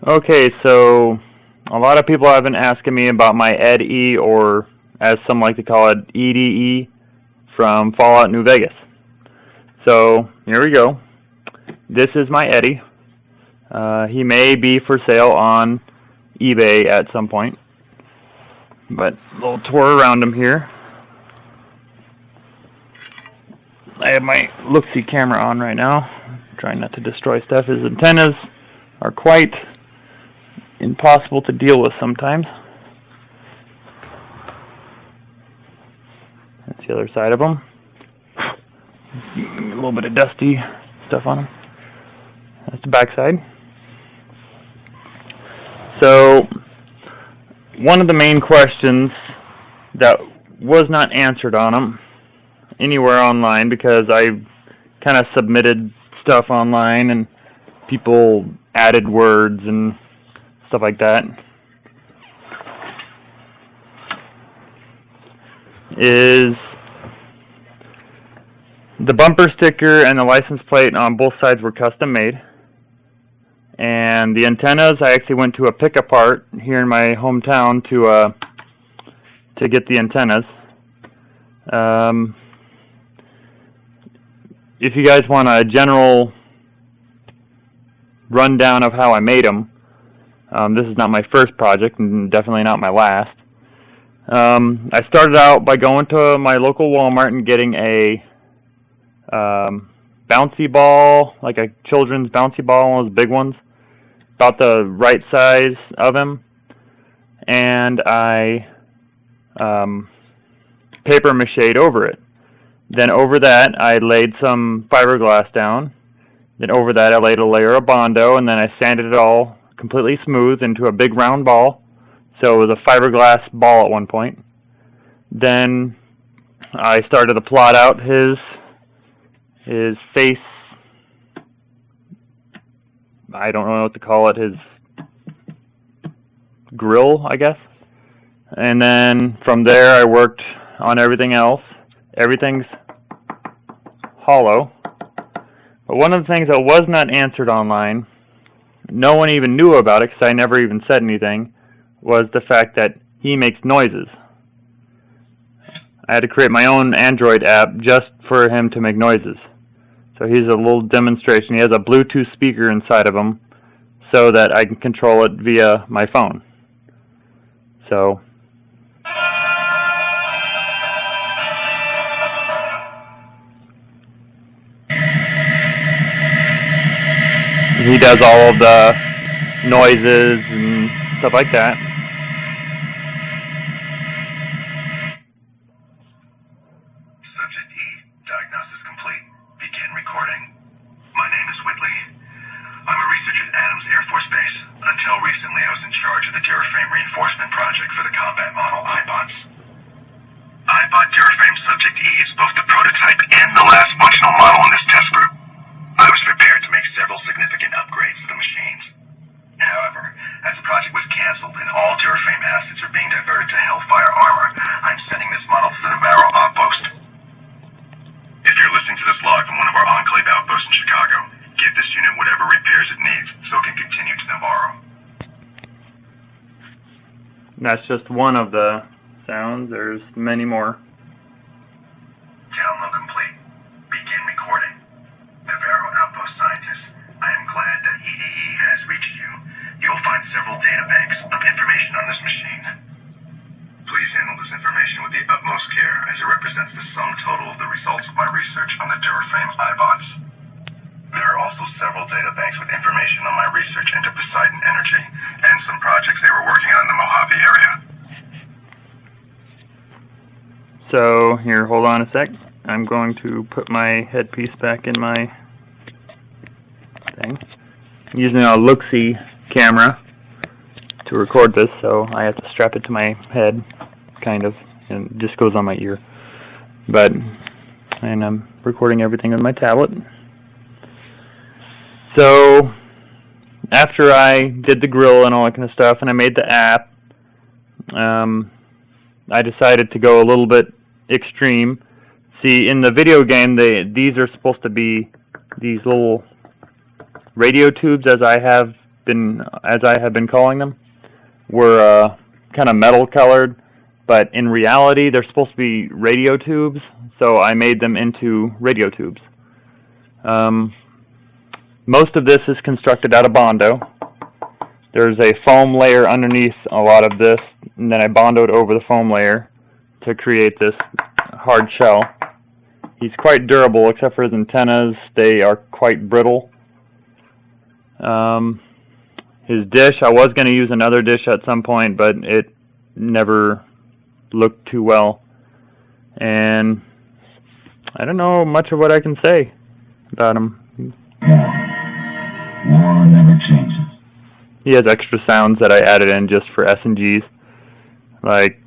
Okay, so a lot of people have been asking me about my EDE, or as some like to call it, EDE, from Fallout New Vegas. So here we go. This is my EDE. He may be for sale on eBay at some point, but a little tour around him here. I have my look-see camera on right now, trying not to destroy stuff. His antennas are quite impossible to deal with sometimes. That's the other side of them. A little bit of dusty stuff on them. That's the back side. So, one of the main questions that was not answered on them anywhere online, because I kind of submitted stuff online and people added words and stuff like that, is the bumper sticker and the license plate on both sides were custom made, and the antennas, I actually went to a pick-apart here in my hometown to get the antennas. If you guys want a general rundown of how I made them, this is not my first project and definitely not my last. I started out by going to my local Walmart and getting a bouncy ball, like a children's bouncy ball, one of those big ones, about the right size of him, and I paper mache'd over it. Then over that I laid some fiberglass down. Then over that I laid a layer of Bondo, and then I sanded it all completely smooth into a big round ball. So it was a fiberglass ball at one point. Then I started to plot out his face. I don't know what to call it, his grill, I guess. And then from there I worked on everything else. Everything's hollow. But one of the things that was not answered online, no one even knew about it because I never even said anything, was the fact that he makes noises. I had to create my own Android app just for him to make noises. So here's a little demonstration. He has a Bluetooth speaker inside of him so that I can control it via my phone. So he does all of the noises and stuff like that. Subject E, diagnosis complete. Begin recording. My name is Whitley. I'm a researcher at Adams Air Force Base. Until recently, I was in charge of the Duraframe reinforcement project for the combat model iBots. iBot Duraframe Subject E is both the prototype and the last functional model in this test group. I was prepared to make several significant upgrades to the machines. However, as the project was canceled and all Duraframe assets are being diverted to Hellfire Armor, I'm sending this model to the Navarro outpost. If you're listening to this log from one of our Enclave outposts in Chicago, give this unit whatever repairs it needs so it can continue to Navarro. That's just one of the sounds. There's many more. Download complete. Begin recording. Navarro outpost scientists, I am glad that EDE has reached you. You will find several data banks of information on this machine. Please handle this information with the utmost care, as it represents the sum total of the results of my research on the Duraframe iBots. There are also several data banks with information on my research into Poseidon Energy and some projects they were working on in the Mojave area. So, here, hold on a sec. I'm going to put my headpiece back in my thing. I'm using a look-see camera to record this, so I have to strap it to my head, kind of, and it just goes on my ear. And I'm recording everything on my tablet. So, after I did the grill and all that kind of stuff, and I made the app, I decided to go a little bit extreme. See, in the video game, these are supposed to be these little radio tubes, as I have as I have been calling them, were kind of metal colored, but in reality they're supposed to be radio tubes, so I made them into radio tubes. Most of this is constructed out of Bondo. There's a foam layer underneath a lot of this, and then I Bondoed over the foam layer to create this hard shell. He's quite durable, except for his antennas. They are quite brittle. His dish, I was going to use another dish at some point, but it never looked too well. And I don't know much of what I can say about him. War never changes. He has extra sounds that I added in just for S&Gs, like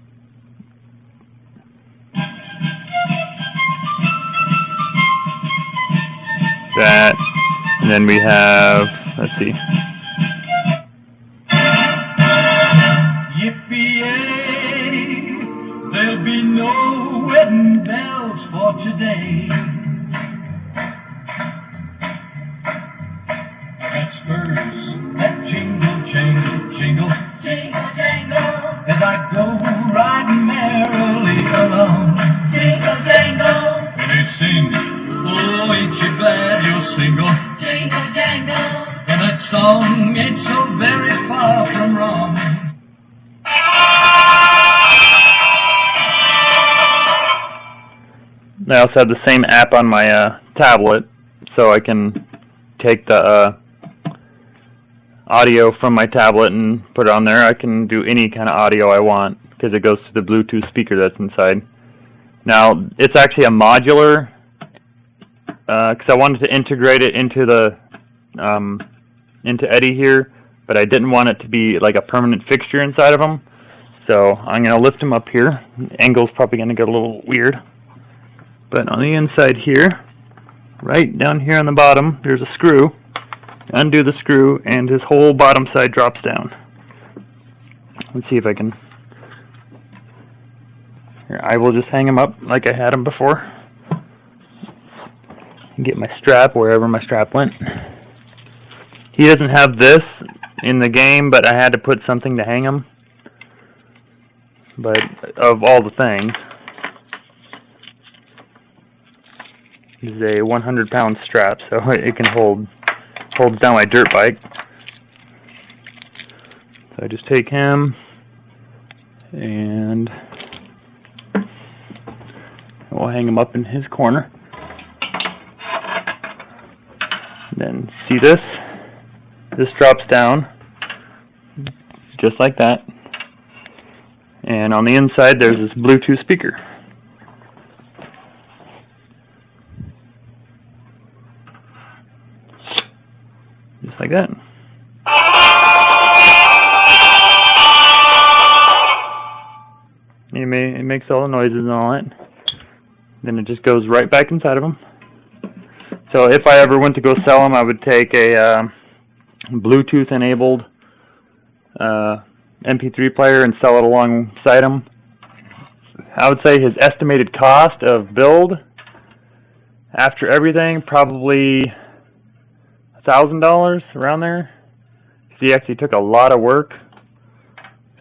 that. And then we have, let's see. Yippee-yay, there'll be no wedding bells for today. That spurs, that jingle, jangle, jingle, jingle, jangle, as I go riding merrily along. Jingle, jangle, and they sing, oh, ain't you glad you're single? Jingle, jangle, and that song ain't so very far from wrong. I also have the same app on my tablet, so I can take the audio from my tablet and put it on there. I can do any kind of audio I want because it goes to the Bluetooth speaker that's inside. Now, it's actually a modular, because I wanted to integrate it into the into Eddie here, but I didn't want it to be like a permanent fixture inside of him. So I'm going to lift him up here. The angle's probably going to get a little weird. But on the inside here, right down here on the bottom, there's a screw. Undo the screw, and his whole bottom side drops down. Let's see if I can... Here, I will just hang him up like I had him before. And get my strap wherever my strap went. He doesn't have this in the game, but I had to put something to hang him. But of all the things... This is a 100-pound strap, so it can holds down my dirt bike. So I just take him and we'll hang him up in his corner. Then see this? This drops down just like that. And on the inside there's this Bluetooth speaker. Just like that. It makes all the noises and all that. Then it just goes right back inside of them. So if I ever went to go sell them, I would take a Bluetooth enabled MP3 player and sell it alongside them. I would say his estimated cost of build after everything probably $1,000 around there. He actually took a lot of work.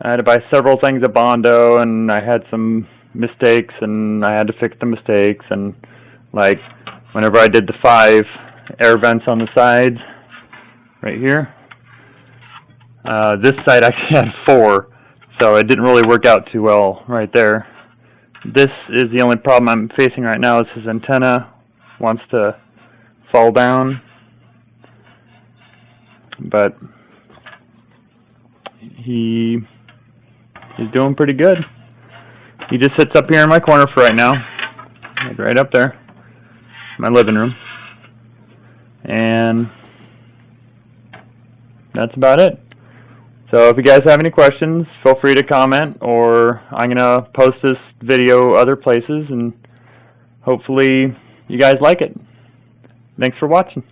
I had to buy several things at Bondo, and I had some mistakes, and I had to fix the mistakes. And like whenever I did the 5 air vents on the sides, right here, this side actually had 4, so it didn't really work out too well right there. This is the only problem I'm facing right now. Is his antenna wants to fall down. But he's doing pretty good. He just sits up here in my corner for right now, like right up there, my living room, and that's about it. So if you guys have any questions, feel free to comment, or I'm gonna post this video other places, and hopefully you guys like it. Thanks for watching.